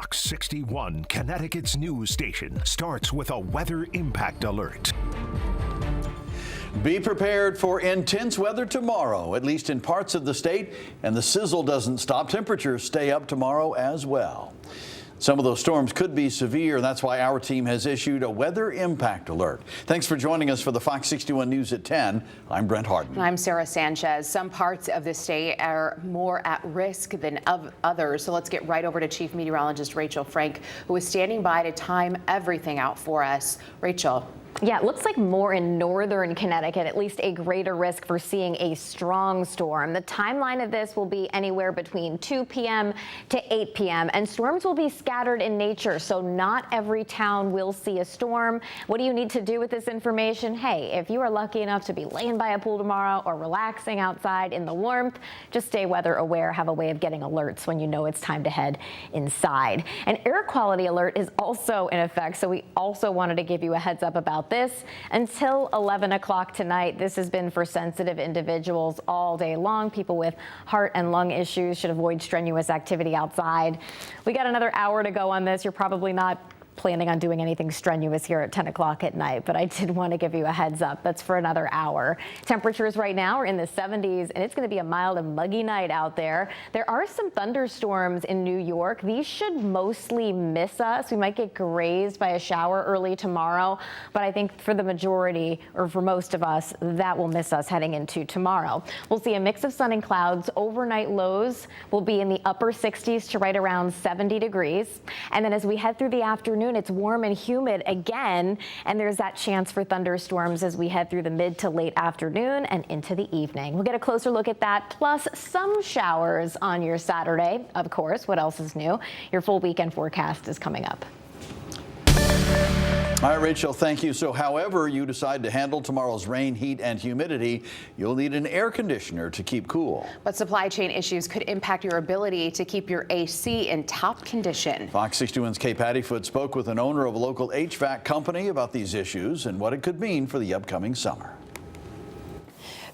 Fox 61, Connecticut's news station, starts with a weather impact alert. Be prepared for intense weather tomorrow, at least in parts of the state, and the sizzle doesn't stop. Temperatures stay up tomorrow as well. Some of those storms could be severe. That's why our team has issued a weather impact alert. Thanks for joining us for the Fox 61 News at 10. I'm Brent Harden. I'm Sarah Sanchez. Some parts of the state are more at risk than others. So let's get right over to Chief Meteorologist Rachel Frank, who is standing by to time everything out for us. Rachel. Yeah, it looks like more in northern Connecticut, at least a greater risk for seeing a strong storm. The timeline of this will be anywhere between 2 p.m. to 8 p.m. and storms will be scattered in nature, so not every town will see a storm. What do you need to do with this information? Hey, if you are lucky enough to be laying by a pool tomorrow or relaxing outside in the warmth, just stay weather aware, have a way of getting alerts when you know it's time to head inside. An air quality alert is also in effect, so we also wanted to give you a heads up about this. Until 11 o'clock tonight, this has been for sensitive individuals all day long. People with heart and lung issues should avoid strenuous activity outside. We got another hour to go on this. You're probably not planning on doing anything strenuous here at 10 o'clock at night, but I did want to give you a heads up. That's for another hour. Temperatures right now are in the 70s, and it's going to be a mild and muggy night out there. There are some thunderstorms in New York. These should mostly miss us. We might get grazed by a shower early tomorrow, but I think for the majority, or for most of us, that will miss us heading into tomorrow. We'll see a mix of sun and clouds. Overnight lows will be in the upper 60s to right around 70 degrees. And then as we head through the afternoon, it's warm and humid again, and there's that chance for thunderstorms as we head through the mid to late afternoon and into the evening. We'll get a closer look at that, plus some showers on your Saturday. Of course, what else is new? Your full weekend forecast is coming up. All right, Rachel, thank you. So however you decide to handle tomorrow's rain, heat, and humidity, you'll need an air conditioner to keep cool. But supply chain issues could impact your ability to keep your AC in top condition. Fox 61's Kay Pattyfoot spoke with an owner of a local HVAC company about these issues and what it could mean for the upcoming summer.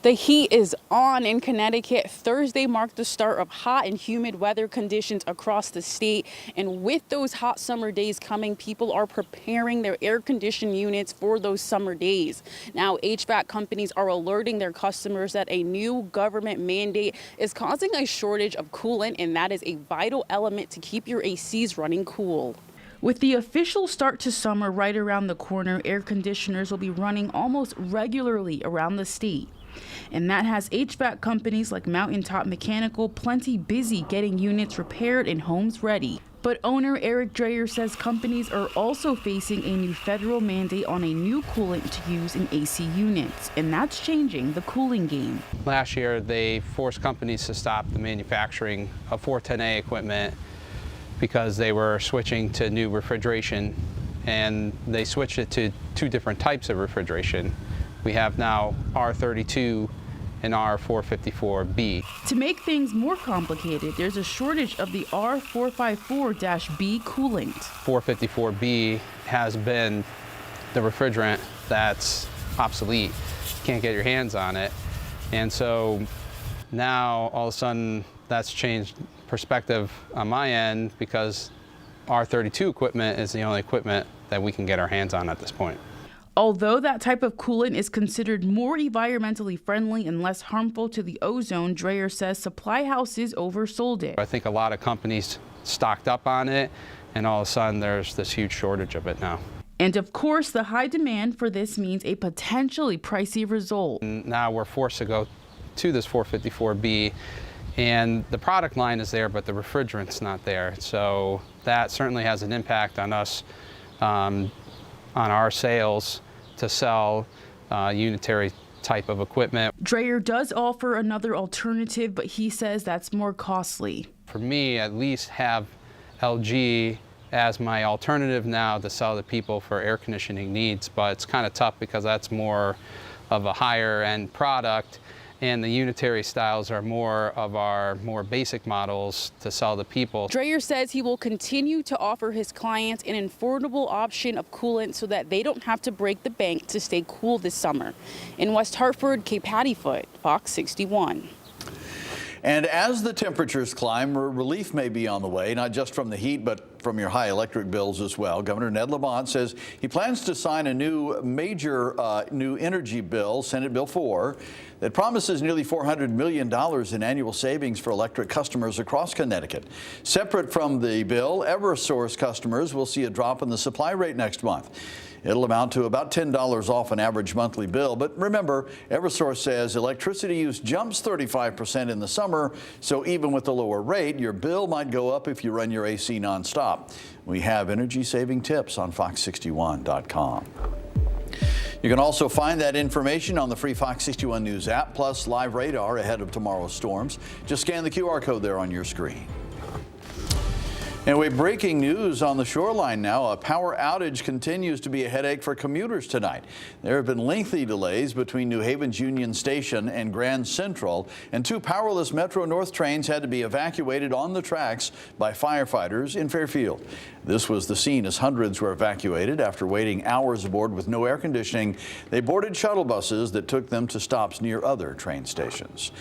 The heat is on in Connecticut. Thursday marked the start of hot and humid weather conditions across the state. And with those hot summer days coming, people are preparing their air conditioned units for those summer days. Now, HVAC companies are alerting their customers that a new government mandate is causing a shortage of coolant, and that is a vital element to keep your ACs running cool. With the official start to summer right around the corner, air conditioners will be running almost regularly around the state. And that has HVAC companies like Mountaintop Mechanical plenty busy getting units repaired and homes ready. But owner Eric Dreyer says companies are also facing a new federal mandate on a new coolant to use in AC units, and that's changing the cooling game. Last year, they forced companies to stop the manufacturing of 410A equipment because they were switching to new refrigeration, and they switched it to two different types of refrigeration. We have now R32 and R454B. To make things more complicated, there's a shortage of the R454-B coolant. 454B has been the refrigerant that's obsolete. You can't get your hands on it. And so now all of a sudden that's changed perspective on my end, because R32 equipment is the only equipment that we can get our hands on at this point. Although that type of coolant is considered more environmentally friendly and less harmful to the ozone, Dreyer says supply houses oversold it. I think a lot of companies stocked up on it, and all of a sudden there's this huge shortage of it now. And of course, the high demand for this means a potentially pricey result. And now we're forced to go to this 454B, and the product line is there, but the refrigerant's not there. So that certainly has an impact on us, on our sales to sell unitary type of equipment. Dreyer does offer another alternative, but he says that's more costly. For me, at least have LG as my alternative now to sell to people for air conditioning needs, but it's kind of tough because that's more of a higher end product, and the unitary styles are more of our more basic models to sell to people. Dreyer says he will continue to offer his clients an affordable option of coolant so that they don't have to break the bank to stay cool this summer. In West Hartford, Kay Pattyfoot, Fox 61. And as the temperatures climb, relief may be on the way, not just from the heat, but from your high electric bills as well. Governor Ned Lamont says he plans to sign a new major new energy bill, Senate Bill 4, that promises nearly $400 million in annual savings for electric customers across Connecticut. Separate from the bill, Eversource customers will see a drop in the supply rate next month. It'll amount to about $10 off an average monthly bill. But remember, Eversource says electricity use jumps 35% in the summer, so even with the lower rate, your bill might go up if you run your AC nonstop. We have energy-saving tips on Fox61.com. You can also find that information on the free Fox 61 News app, plus live radar ahead of tomorrow's storms. Just scan the QR code there on your screen. Anyway, breaking news on the shoreline now. A power outage continues to be a headache for commuters tonight. There have been lengthy delays between New Haven's Union Station and Grand Central, and 2 powerless Metro North trains had to be evacuated on the tracks by firefighters in Fairfield. This was the scene as hundreds were evacuated after waiting hours aboard with no air conditioning. They boarded shuttle buses that took them to stops near other train stations.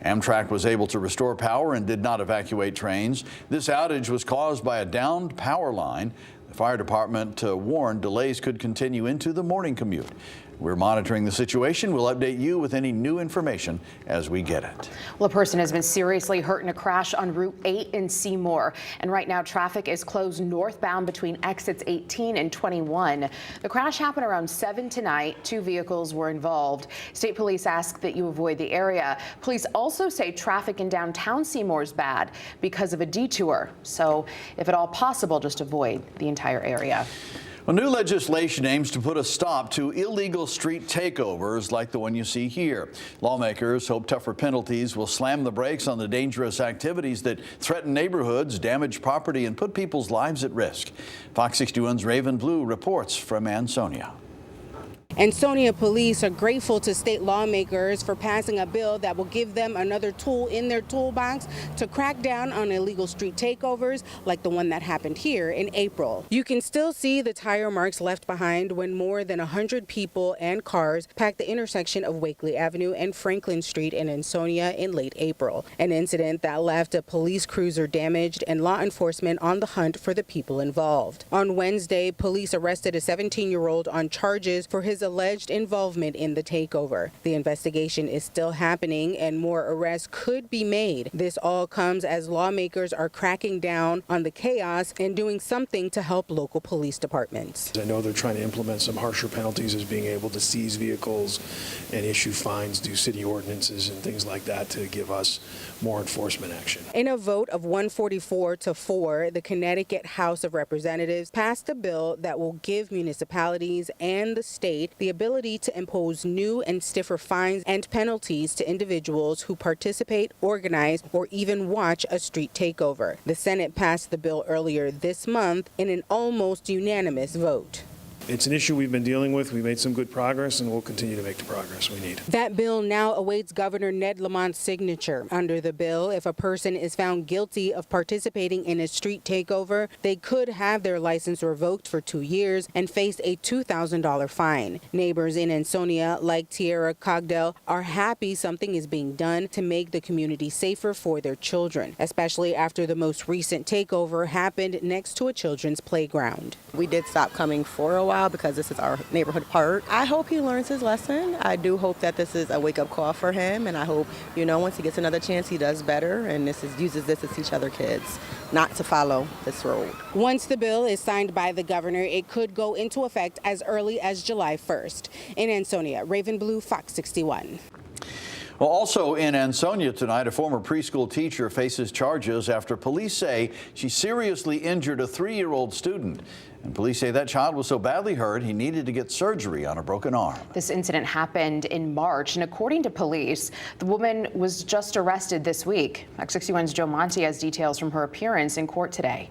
Amtrak was able to restore power and did not evacuate trains. This outage was caused by a downed power line. The fire department warned delays could continue into the morning commute. We're monitoring the situation. We'll update you with any new information as we get it. Well, a person has been seriously hurt in a crash on Route 8 in Seymour. And right now, traffic is closed northbound between exits 18 and 21. The crash happened around 7 tonight. 2 vehicles were involved. State police ask that you avoid the area. Police also say traffic in downtown Seymour is bad because of a detour. So if at all possible, just avoid the entire area. Well, new legislation aims to put a stop to illegal street takeovers like the one you see here. Lawmakers hope tougher penalties will slam the brakes on the dangerous activities that threaten neighborhoods, damage property, and put people's lives at risk. Fox 61's Raven Blue reports from Ansonia. Ansonia police are grateful to state lawmakers for passing a bill that will give them another tool in their toolbox to crack down on illegal street takeovers like the one that happened here in April. You can still see the tire marks left behind when more than 100 people and cars packed the intersection of Wakely Avenue and Franklin Street in Ansonia in late April. An incident that left a police cruiser damaged and law enforcement on the hunt for the people involved. On Wednesday, police arrested a 17-year-old on charges for his alleged involvement in the takeover. The investigation is still happening and more arrests could be made. This all comes as lawmakers are cracking down on the chaos and doing something to help local police departments. I know they're trying to implement some harsher penalties as being able to seize vehicles and issue fines, do city ordinances and things like that to give us more enforcement action. In a vote of 144-4, the Connecticut House of Representatives passed a bill that will give municipalities and the state the ability to impose new and stiffer fines and penalties to individuals who participate, organize, or even watch a street takeover. The Senate passed the bill earlier this month in an almost unanimous vote. It's an issue we've been dealing with. We made some good progress, and we'll continue to make the progress we need. That bill now awaits Governor Ned Lamont's signature. Under the bill, if a person is found guilty of participating in a street takeover, they could have their license revoked for 2 years and face a $2,000 fine. Neighbors in Ansonia, like Tierra Cogdell, are happy something is being done to make the community safer for their children, especially after the most recent takeover happened next to a children's playground. We did stop coming for a while because this is our neighborhood park. I hope he learns his lesson. I do hope that this is a wake-up call for him, and I hope, once he gets another chance, he does better and uses this to teach other kids not to follow this road. Once the bill is signed by the governor, it could go into effect as early as July 1st. In Ansonia, Raven Blue, Fox 61. Well, also in Ansonia tonight, a former preschool teacher faces charges after police say she seriously injured a 3-year-old student. And police say that child was so badly hurt he needed to get surgery on a broken arm. This incident happened in March, and according to police, the woman was just arrested this week. Fox 61's Joe Monti has details from her appearance in court today.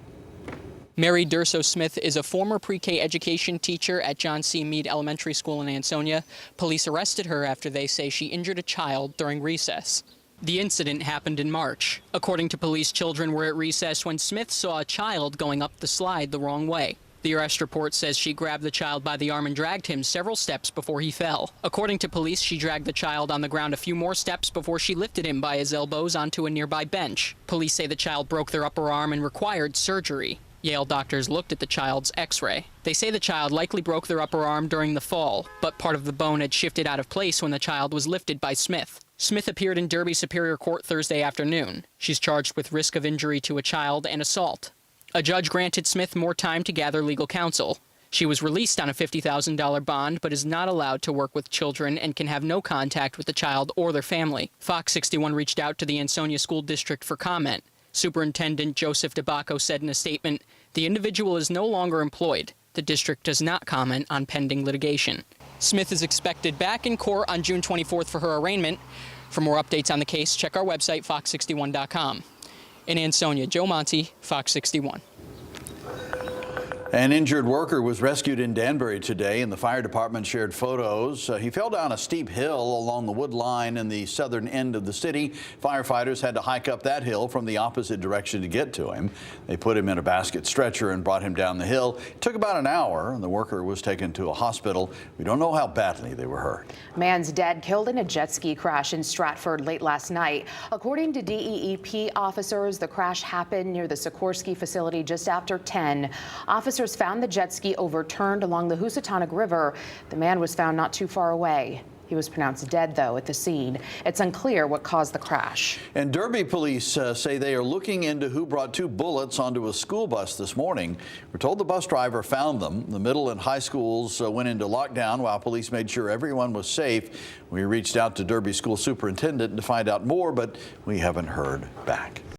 Mary Durso-Smith is a former pre-K education teacher at John C. Meade Elementary School in Ansonia. Police arrested her after they say she injured a child during recess. The incident happened in March. According to police, children were at recess when Smith saw a child going up the slide the wrong way. The arrest report says she grabbed the child by the arm and dragged him several steps before he fell. According to police, she dragged the child on the ground a few more steps before she lifted him by his elbows onto a nearby bench. Police say the child broke their upper arm and required surgery. Yale doctors looked at the child's x-ray. They say the child likely broke their upper arm during the fall, but part of the bone had shifted out of place when the child was lifted by Smith. Smith appeared in Derby Superior Court Thursday afternoon. She's charged with risk of injury to a child and assault. A judge granted Smith more time to gather legal counsel. She was released on a $50,000 bond, but is not allowed to work with children and can have no contact with the child or their family. Fox 61 reached out to the Ansonia School District for comment. Superintendent Joseph DeBacco said in a statement, "The individual is no longer employed. The district does not comment on pending litigation." Smith is expected back in court on June 24th for her arraignment. For more updates on the case, check our website, fox61.com. In Ansonia, Joe Monti, Fox 61. An injured worker was rescued in Danbury today, and the fire department shared photos. He fell down a steep hill along the wood line in the southern end of the city. Firefighters had to hike up that hill from the opposite direction to get to him. They put him in a basket stretcher and brought him down the hill. It took about an hour, and the worker was taken to a hospital. We don't know how badly they were hurt. Man's dead, killed in a jet ski crash in Stratford late last night. According to DEEP officers, the crash happened near the Sikorsky facility just after 10. Officers found the jet ski overturned along the Housatonic River. The man was found not too far away. He was pronounced dead, though, at the scene. It's unclear what caused the crash. And Derby police say they are looking into who brought 2 bullets onto a school bus this morning. We're told the bus driver found them. The middle and high schools went into lockdown while police made sure everyone was safe. We reached out to Derby school superintendent to find out more, but we haven't heard back.